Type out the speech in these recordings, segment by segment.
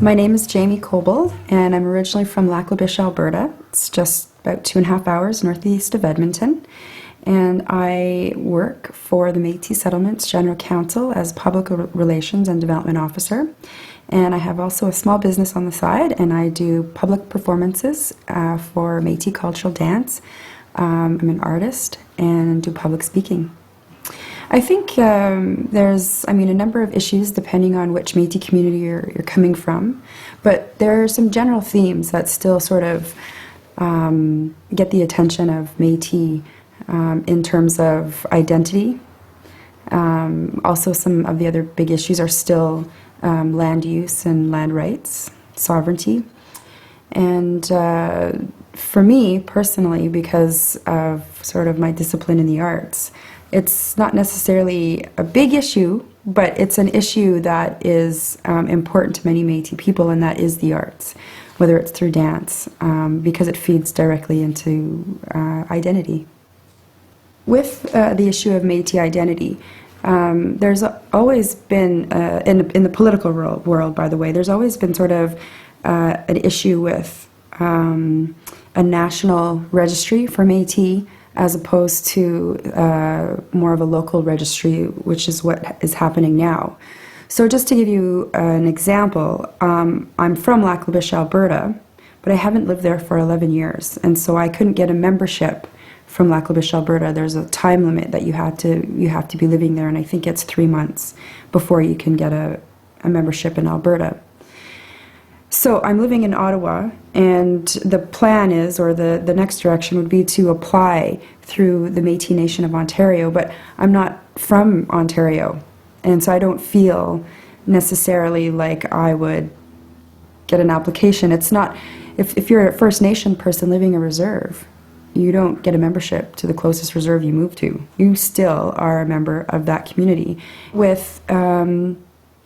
My name is Jaime Koebel, and I'm originally from Lac La Biche, Alberta. It's just about 2.5 hours northeast of Edmonton. And I work for the Métis Settlements General Council as Public Relations and Development Officer. And I have also a small business on the side, and I do public performances for Métis cultural dance. I'm an artist and do public speaking. I think there's, a number of issues depending on which Métis community you're coming from, but there are some general themes that still sort of get the attention of Métis in terms of identity. Also, some of the other big issues are still land use and land rights, sovereignty. And for me personally, because of sort of my discipline in the arts, it's not necessarily a big issue, but it's an issue that is important to many Métis people, and that is the arts, whether it's through dance, because it feeds directly into identity. With the issue of Métis identity, there's always been, in the political world, by the way, there's always been sort of an issue with a national registry for Métis, as opposed to more of a local registry, which is what is happening now. So just to give you an example, I'm from Lac La Biche, Alberta, but I haven't lived there for 11 years, and so I couldn't get a membership from Lac La Biche, Alberta. There's a time limit that you have to be living there, and I think it's 3 months before you can get a membership in Alberta. So I'm living in Ottawa, and the plan is, or the next direction would be to apply through the Métis Nation of Ontario, but I'm not from Ontario, and so I don't feel necessarily like I would get an application. It's not, if you're a First Nation person living in a reserve, you don't get a membership to the closest reserve you move to. You still are a member of that community. With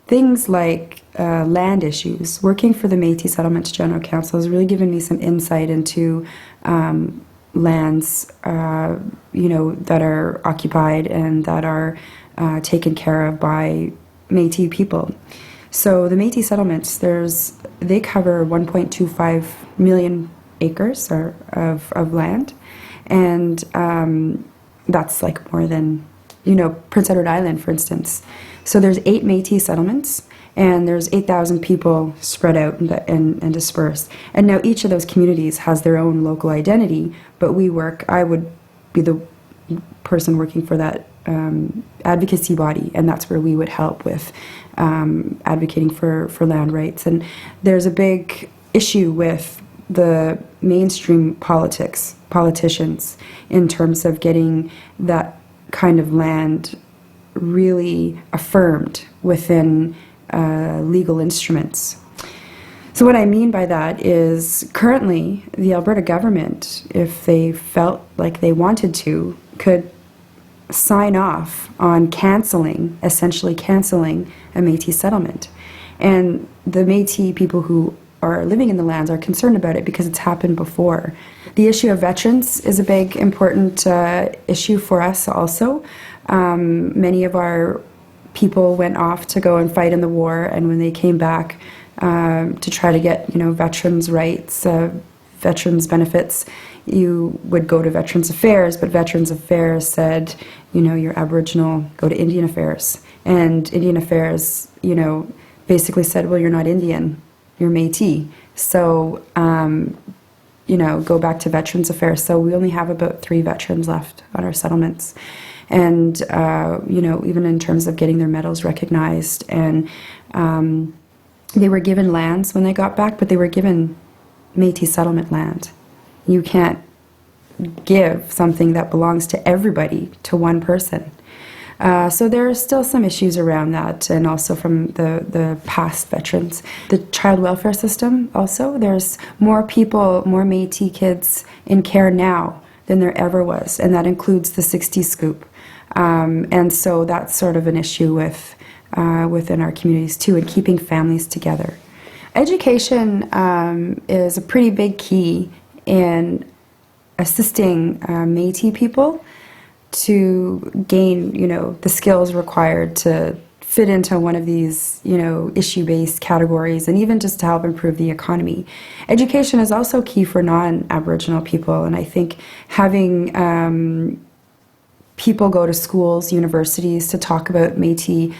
things like land issues, working for the Métis Settlements General Council has really given me some insight into lands, that are occupied and that are taken care of by Métis people. So the Métis settlements, they cover 1.25 million acres of land, and that's like more than, Prince Edward Island, for instance. So there's 8 Métis settlements, and there's 8,000 people spread out and dispersed. And now each of those communities has their own local identity, but I would be the person working for that advocacy body, and that's where we would help with advocating for land rights. And there's a big issue with the mainstream politicians in terms of getting that kind of land really affirmed within legal instruments. So what I mean by that is currently the Alberta government, if they felt like they wanted to, could sign off on essentially cancelling a Métis settlement. And the Métis people who are living in the lands are concerned about it because it's happened before. The issue of veterans is a big, important issue for us also. Many of our people went off to go and fight in the war, and when they came back to try to get, veterans' rights, veterans' benefits, you would go to Veterans Affairs, but Veterans Affairs said, you're Aboriginal, go to Indian Affairs. And Indian Affairs, basically said, well, you're not Indian, you're Métis. So, go back to Veterans Affairs. So we only have about 3 veterans left on our settlements. And, even in terms of getting their medals recognized. And they were given lands when they got back, but they were given Métis settlement land. You can't give something that belongs to everybody to one person. So there are still some issues around that, and also from the past veterans. The child welfare system also, there's more people, more Métis kids in care now than there ever was, and that includes the 60 scoop. And so that's sort of an issue within our communities too, and keeping families together. Education is a pretty big key in assisting Métis people to gain, the skills required to fit into one of these, issue-based categories, and even just to help improve the economy. Education is also key for non-Aboriginal people, and I think having people go to schools, universities to talk about Métis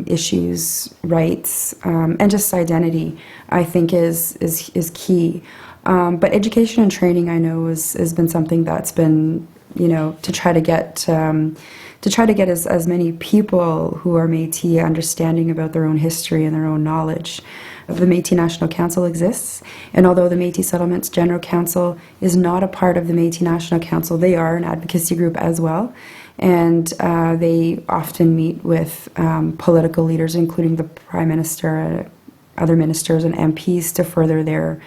issues, rights, and just identity, I think is key. But education and training, I know, has been something that's been, to try to get as many people who are Métis understanding about their own history and their own knowledge. The Métis National Council exists, and although the Métis Settlements General Council is not a part of the Métis National Council, they are an advocacy group as well, and they often meet with political leaders, including the Prime Minister, other ministers and MPs, to further their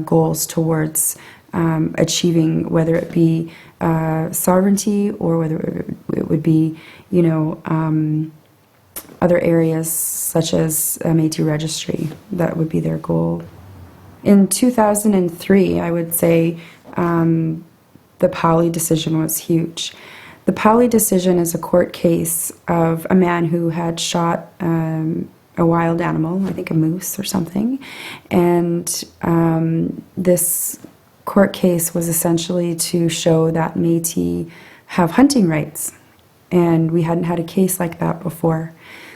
goals towards achieving, whether it be sovereignty or whether it would be, other areas such as Métis registry. That would be their goal. In 2003, I would say the Powley decision was huge. The Powley decision is a court case of a man who had shot a wild animal, I think a moose or something, and this court case was essentially to show that Métis have hunting rights, and we hadn't had a case like that before.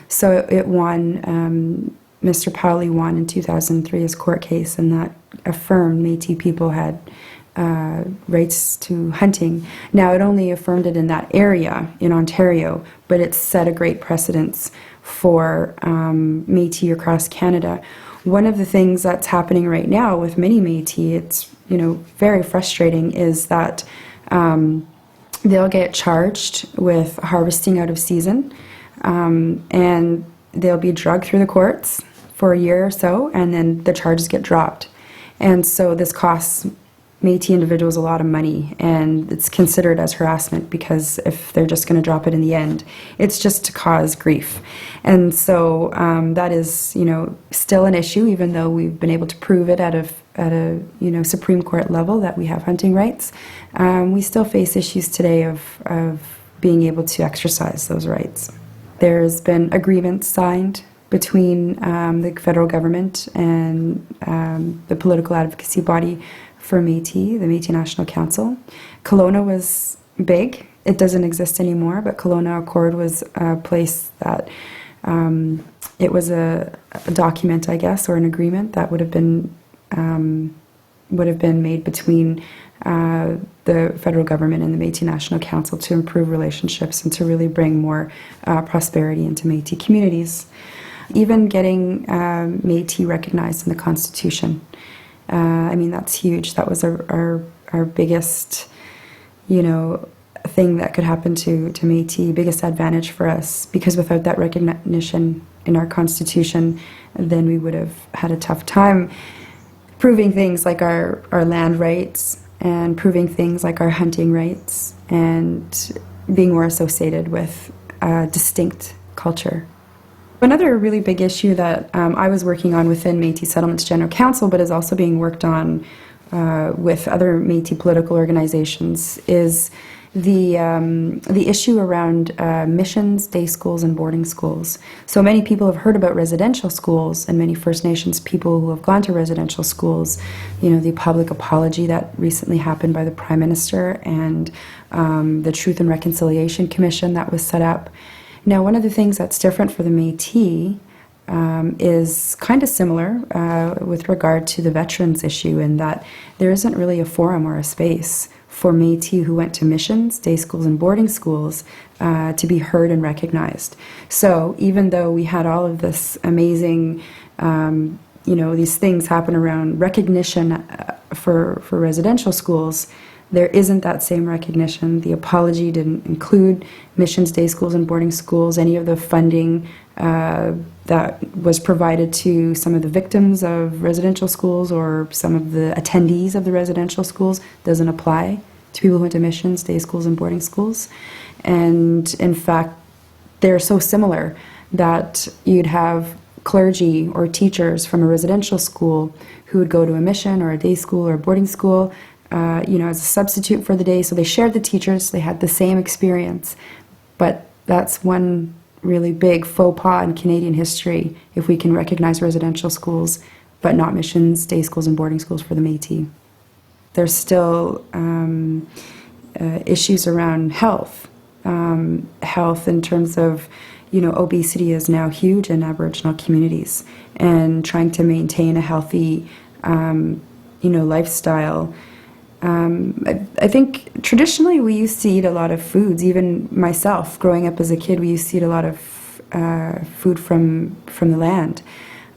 So it won, Mr. Powley won in 2003 his court case, and that affirmed Métis people had rights to hunting. Now, it only affirmed it in that area in Ontario, but it set a great precedence for Métis across Canada. One of the things that's happening right now with many Métis, it's very frustrating, is that they'll get charged with harvesting out of season, and they'll be drugged through the courts for a year or so, and then the charges get dropped. And so this costs Métis individuals a lot of money, and it's considered as harassment, because if they're just going to drop it in the end, it's just to cause grief. And so that is, still an issue, even though we've been able to prove it at a Supreme Court level that we have hunting rights. We still face issues today of being able to exercise those rights. There's been agreements signed between the federal government and the political advocacy body for Métis, the Métis National Council. Kelowna was big. It doesn't exist anymore, but Kelowna Accord was a place that it was a document, I guess, or an agreement that would have been made between the federal government and the Métis National Council to improve relationships and to really bring more prosperity into Métis communities. Even getting Métis recognized in the Constitution. That's huge. That was our biggest, thing that could happen to Métis, biggest advantage for us, because without that recognition in our Constitution, then we would have had a tough time proving things like our land rights, and proving things like our hunting rights, and being more associated with a distinct culture. Another really big issue that I was working on within Métis Settlements General Council, but is also being worked on with other Métis political organizations, is the issue around missions, day schools, and boarding schools. So many people have heard about residential schools, and many First Nations people who have gone to residential schools, the public apology that recently happened by the Prime Minister, and the Truth and Reconciliation Commission that was set up. Now, one of the things that's different for the Métis is kind of similar with regard to the veterans issue, in that there isn't really a forum or a space for Métis who went to missions, day schools, and boarding schools to be heard and recognized. So even though we had all of this amazing, these things happen around recognition for residential schools, there isn't that same recognition. The apology didn't include missions, day schools, and boarding schools. Any of the funding that was provided to some of the victims of residential schools or some of the attendees of the residential schools doesn't apply to people who went to missions, day schools, and boarding schools. And in fact, they're so similar that you'd have clergy or teachers from a residential school who would go to a mission or a day school or a boarding school as a substitute for the day. So they shared the teachers, they had the same experience, but that's one really big faux pas in Canadian history if we can recognize residential schools but not missions, day schools, and boarding schools for the Métis. There's still issues around health. Health in terms of, obesity is now huge in Aboriginal communities, and trying to maintain a healthy, lifestyle. I think traditionally we used to eat a lot of foods. Even myself, growing up as a kid, we used to eat a lot of food from the land.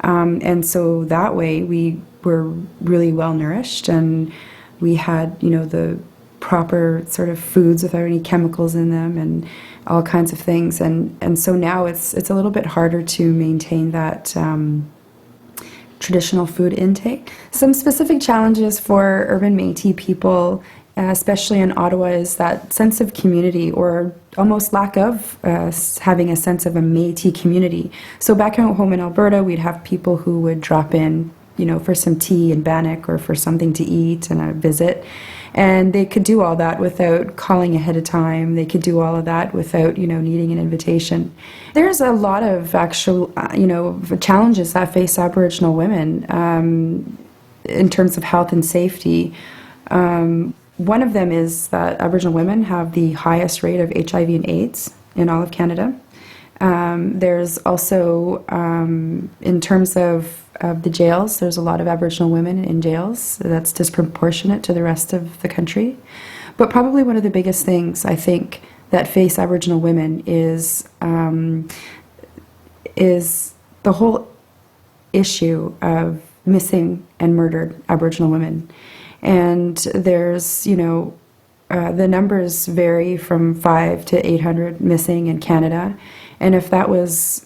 And so that way we were really well nourished, and we had, the proper sort of foods without any chemicals in them and all kinds of things. And so now it's a little bit harder to maintain that traditional food intake. Some specific challenges for urban Métis people, especially in Ottawa, is that sense of community, or almost lack of having a sense of a Métis community. So back home in Alberta, we'd have people who would drop in, for some tea in Bannock or for something to eat and a visit. And they could do all that without calling ahead of time. They could do all of that without, needing an invitation. There's a lot of actual, challenges that face Aboriginal women in terms of health and safety. One of them is that Aboriginal women have the highest rate of HIV and AIDS in all of Canada. There's also, in terms of the jails, there's a lot of Aboriginal women in jails. That's disproportionate to the rest of the country. But probably one of the biggest things, I think, that face Aboriginal women is the whole issue of missing and murdered Aboriginal women. And there's, the numbers vary from 500 to 800 missing in Canada. And if that was,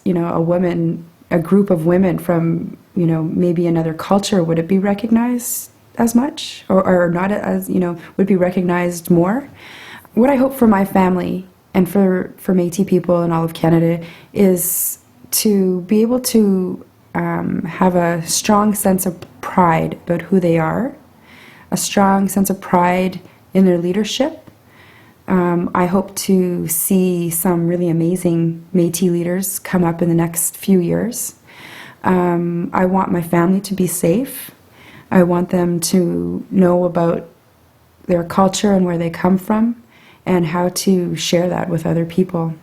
a group of women from, maybe another culture, would it be recognized as much? Or not as, would be recognized more? What I hope for my family and for Métis people in all of Canada is to be able to have a strong sense of pride about who they are, a strong sense of pride in their leadership. I hope to see some really amazing Métis leaders come up in the next few years. I want my family to be safe. I want them to know about their culture and where they come from, and how to share that with other people.